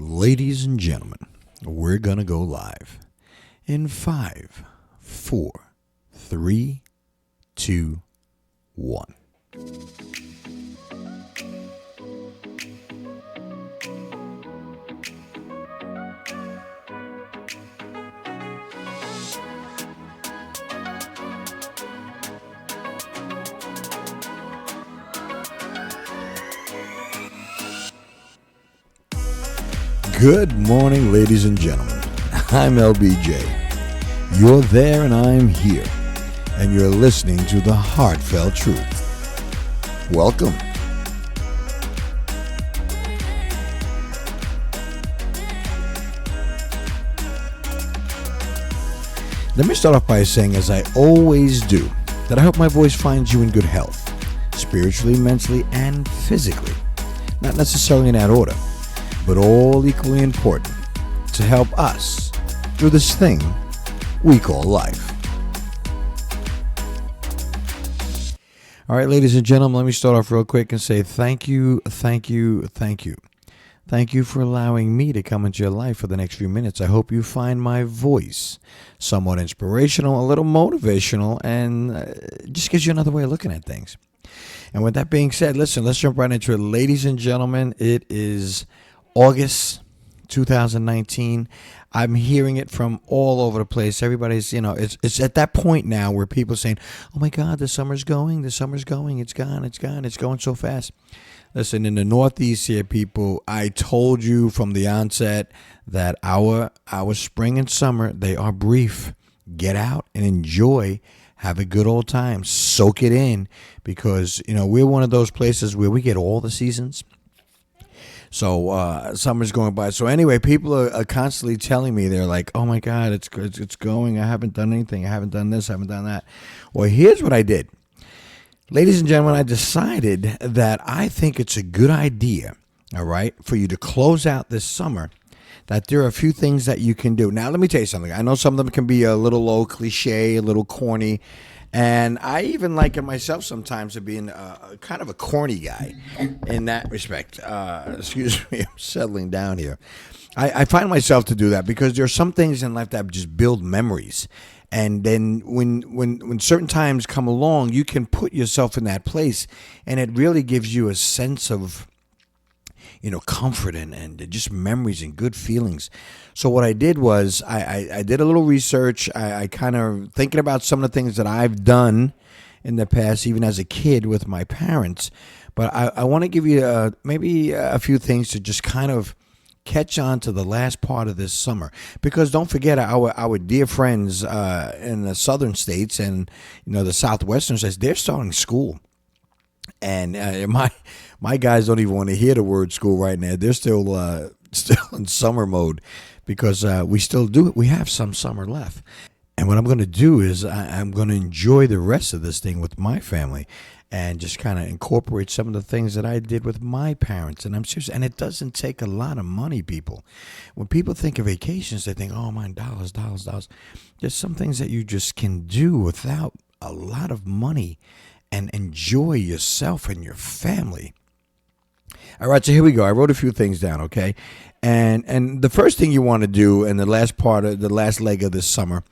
Ladies and gentlemen, we're going to go live in 5, 4, 3, 2, 1. Good morning, ladies and gentlemen. I'm LBJ. You're there and I'm here. And you're listening to the Heartfelt Truth. Welcome. Let me start off by saying, as I always do, that I hope my voice finds you in good health, spiritually, mentally, and physically. Not necessarily in that order, but all equally important to help us through this thing we call life. All right, ladies and gentlemen, let me start off real quick and say thank you. Thank you for allowing me to come into your life for the next few minutes. I hope you find my voice somewhat inspirational, a little motivational, and just gives you another way of looking at things. And with that being said, listen, let's jump right into it. Ladies and gentlemen, it is August 2019. I'm hearing it from all over the place. Everybody's, it's at that point now where people are saying, oh my God, the summer's going, it's gone, it's going so fast. Listen, in the Northeast here, people, I told you from the onset that our spring and summer, they are brief. Get out and enjoy. Have a good old time. Soak it in, because, we're one of those places where we get all the seasons. So summer's going by. So anyway, people are constantly telling me, they're like, oh my God, it's going. I haven't done anything. I haven't done this. I haven't done that. Well, here's what I did. Ladies and gentlemen, I decided that I think it's a good idea, all right, for you to close out this summer, that there are a few things that you can do. Now, let me tell you something. I know some of them can be a little old cliche, a little corny. And I even like it myself sometimes of being kind of a corny guy in that respect. Excuse me, I'm settling down here. I find myself to do that because there are some things in life that just build memories. And then when certain times come along, you can put yourself in that place, and it really gives you a sense of comfort and just memories and good feelings. So what I did was I did a little research. I kind of thinking about some of the things that I've done in the past, even as a kid with my parents. But I want to give you maybe a few things to just kind of catch on to the last part of this summer. Because don't forget, our dear friends in the southern states and the southwestern states, they're starting school. And my guys don't even want to hear the word school right now. They're still in summer mode, because we have some summer left. And what I'm going to do is I'm going to enjoy the rest of this thing with my family and just kind of incorporate some of the things that I did with my parents. And I'm serious. And it doesn't take a lot of money, people. When people think of vacations, they think, oh, my dollars. There's some things that you just can do without a lot of money and enjoy yourself and your family. All right, so here we go. I wrote a few things down, okay? And the first thing you want to do in the last leg of this summer,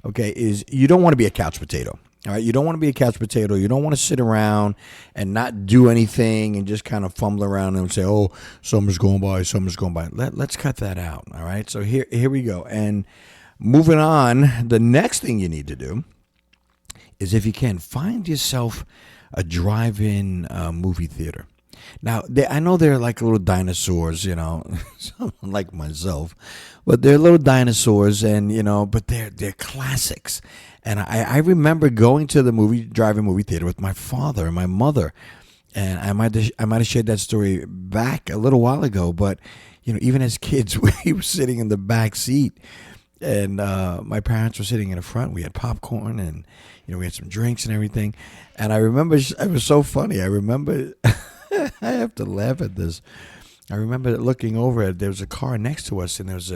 okay, is you don't want to be a couch potato. All right, you don't want to be a couch potato. You don't want to sit around and not do anything and just kind of fumble around and say, oh, summer's going by. Let's cut that out, all right? So here we go. And moving on, the next thing you need to do is, if you can, find yourself a drive-in movie theater. Now, I know they're like little dinosaurs, someone like myself, but they're little dinosaurs, and but they're classics. And I remember going to the drive-in movie theater with my father and my mother, and I might have shared that story back a little while ago. But even as kids, we were sitting in the back seat, and my parents were sitting in the front. We had popcorn, and we had some drinks and everything. And I remember it was so funny. I remember. I have to laugh at this. I remember looking over at, there was a car next to us, and there was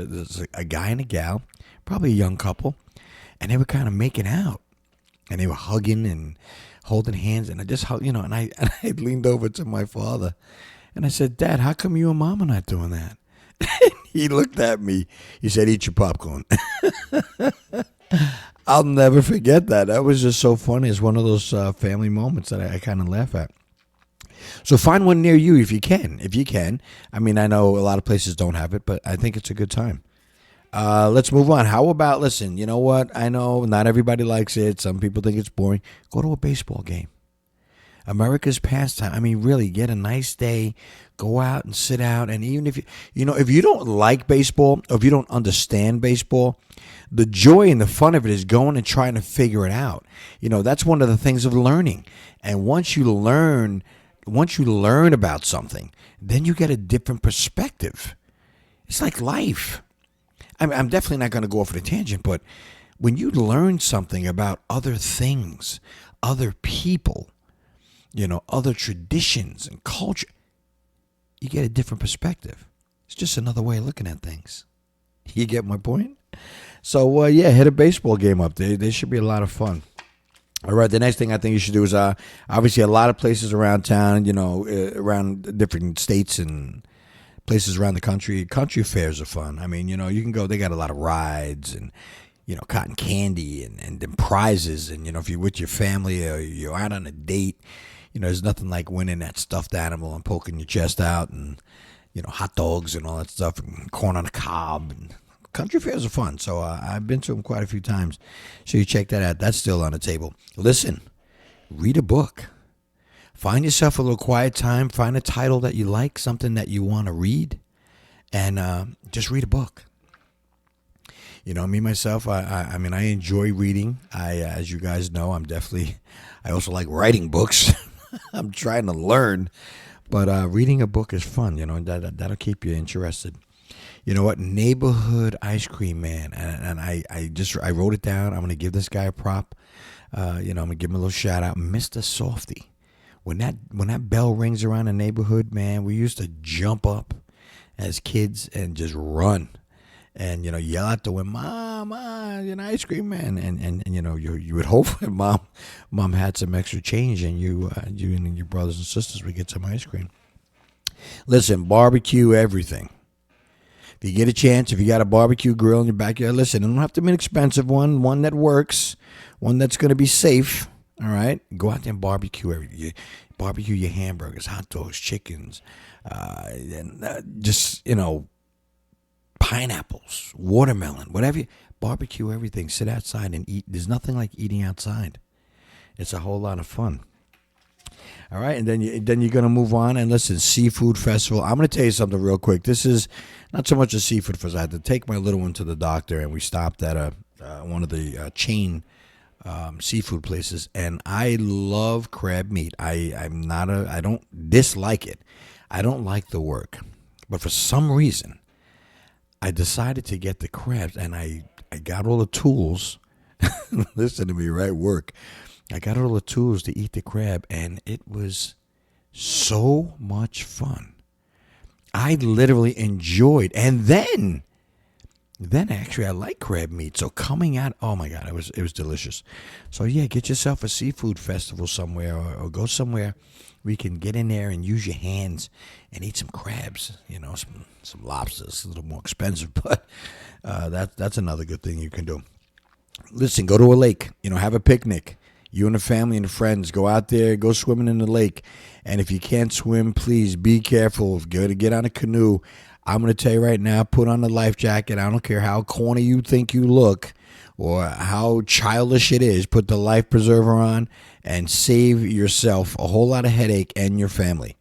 a guy and a gal, probably a young couple, and they were kind of making out, and they were hugging and holding hands, and I just and I leaned over to my father, and I said, Dad, how come you and Mom are not doing that? He looked at me. He said, "Eat your popcorn." I'll never forget that. That was just so funny. It's one of those family moments that I kind of laugh at. So find one near you if you can. If you can. I mean, I know a lot of places don't have it, but I think it's a good time. Let's move on. How about, listen, you know what? I know not everybody likes it. Some people think it's boring. Go to a baseball game. America's pastime. I mean, really, get a nice day, go out and sit out. And even if if you don't like baseball, or if you don't understand baseball, the joy and the fun of it is going and trying to figure it out. That's one of the things of learning. And once you learn about something, then you get a different perspective. It's like life. I'm definitely not going to go off on a tangent, but when you learn something about other things, other people, other traditions and culture, you get a different perspective. It's just another way of looking at things. You get my point? So, hit a baseball game up. They should be a lot of fun. All right, the next thing I think you should do is obviously a lot of places around town, around different states and places around the country. Country fairs are fun. I mean, you can go. They got a lot of rides and, cotton candy and then prizes. And, if you're with your family or you're out on a date, there's nothing like winning that stuffed animal and poking your chest out and, hot dogs and all that stuff and corn on the cob. And country fairs are fun. So I've been to them quite a few times. So you check that out. That's still on the table. Listen, read a book. Find yourself a little quiet time. Find a title that you like, something that you want to read, and just read a book. Me, myself, I mean, I enjoy reading. As you guys know, I also like writing books. I'm trying to learn, but reading a book is fun, that'll keep you interested. You know what? Neighborhood Ice Cream Man, and I wrote it down. I'm going to give this guy a prop. I'm going to give him a little shout out. Mr. Softy. When that bell rings around the neighborhood, man, we used to jump up as kids and just run. And, yell out to him, "Mom, Ice Cream Man." And you would hope that mom had some extra change and you and your brothers and sisters would get some ice cream. Listen, barbecue everything. If you get a chance, if you got a barbecue grill in your backyard, listen, it don't have to be an expensive one that works, one that's going to be safe, all right? Go out there and barbecue everything. Barbecue your hamburgers, hot dogs, chickens, just, pineapples, watermelon, whatever. Barbecue everything. Sit outside and eat. There's nothing like eating outside. It's a whole lot of fun. All right, and then you're going to move on and listen, Seafood Festival. I'm going to tell you something real quick. This is not so much a seafood festival. I had to take my little one to the doctor, and we stopped at one of the chain seafood places, and I love crab meat. I don't dislike it. I don't like the work, but for some reason, I decided to get the crabs, and I got all the tools. Listen to me, right? Work. I got all the tools to eat the crab, and it was so much fun. I literally enjoyed, and then actually I like crab meat. So coming out, oh my God, it was delicious. So yeah, get yourself a seafood festival somewhere, or go somewhere where you can get in there and use your hands and eat some crabs. Some lobsters, a little more expensive, but that's another good thing you can do. Listen, go to a lake. Have a picnic. You and the family and the friends go out there, go swimming in the lake. And if you can't swim, please be careful. If you're going to get on a canoe, I'm going to tell you right now, put on the life jacket. I don't care how corny you think you look or how childish it is. Put the life preserver on and save yourself a whole lot of headache and your family.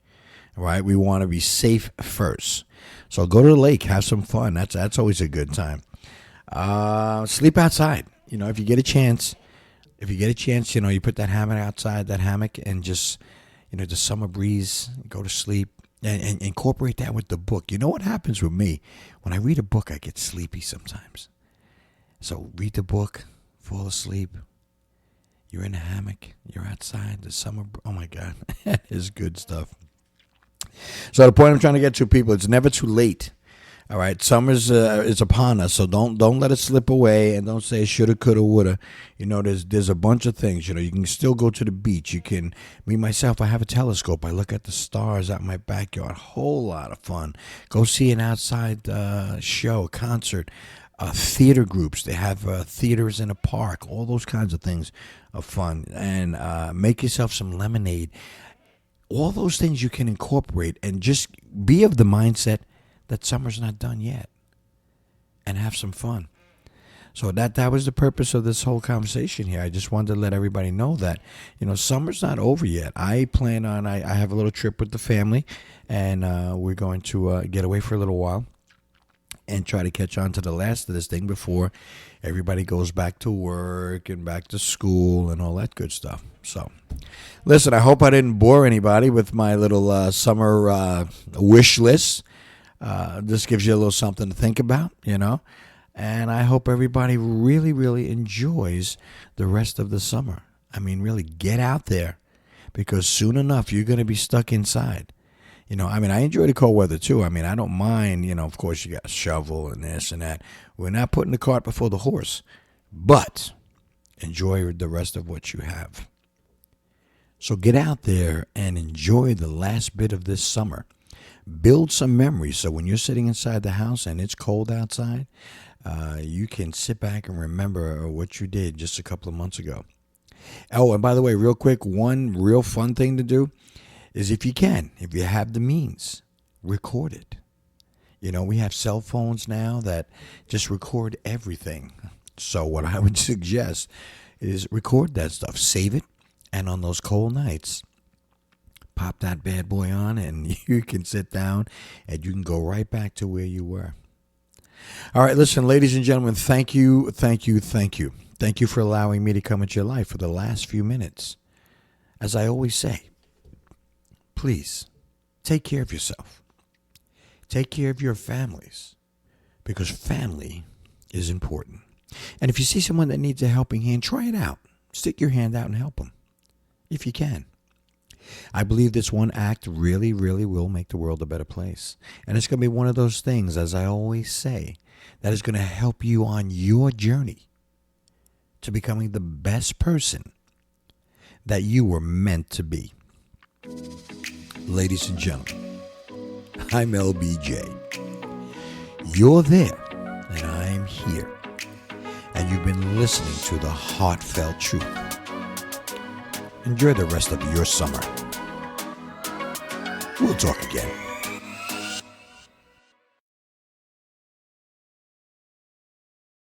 All right? We want to be safe first. So go to the lake, have some fun. That's always a good time. Sleep outside. If you get a chance. You put that hammock outside, and just, the summer breeze, go to sleep, and incorporate that with the book. You know what happens with me? When I read a book, I get sleepy sometimes. So read the book, fall asleep. You're in a hammock, you're outside, the summer, oh my God, that is good stuff. So the point I'm trying to get to, people, it's never too late All right, summer's is upon us, so don't let it slip away, and don't say shoulda, coulda, woulda. There's a bunch of things. You can still go to the beach. You can. Me myself, I have a telescope. I look at the stars out in my backyard. Whole lot of fun. Go see an outside show, concert, theater groups. They have theaters in a park. All those kinds of things are fun. And make yourself some lemonade. All those things you can incorporate, and just be of the mindset that summer's not done yet, and have some fun. So that was the purpose of this whole conversation here. I just wanted to let everybody know that, summer's not over yet. I plan on, I have a little trip with the family, and we're going to get away for a little while and try to catch on to the last of this thing before everybody goes back to work and back to school and all that good stuff. So, listen, I hope I didn't bore anybody with my little summer wish list. This gives you a little something to think about, and I hope everybody really, really enjoys the rest of the summer. I mean, really get out there, because soon enough you're going to be stuck inside. I enjoy the cold weather too. I don't mind, of course you got a shovel and this and that. We're not putting the cart before the horse, but enjoy the rest of what you have. So get out there and enjoy the last bit of this summer. Build some memories, so when you're sitting inside the house and it's cold outside, you can sit back and remember what you did just a couple of months ago. Oh, and by the way, real quick, one real fun thing to do is, if you have the means, record it. We have cell phones now that just record everything. So what I would suggest is record that stuff, save it, and on those cold nights, pop that bad boy on, and you can sit down and you can go right back to where you were. All right, listen, ladies and gentlemen, thank you. Thank you for allowing me to come into your life for the last few minutes. As I always say, please take care of yourself. Take care of your families, because family is important. And if you see someone that needs a helping hand, try it out. Stick your hand out and help them, if you can. I believe this one act really, really will make the world a better place. And it's going to be one of those things, as I always say, that is going to help you on your journey to becoming the best person that you were meant to be. Ladies and gentlemen, I'm LBJ. You're there, and I'm here. And you've been listening to the heartfelt truth. Enjoy the rest of your summer. We'll talk again.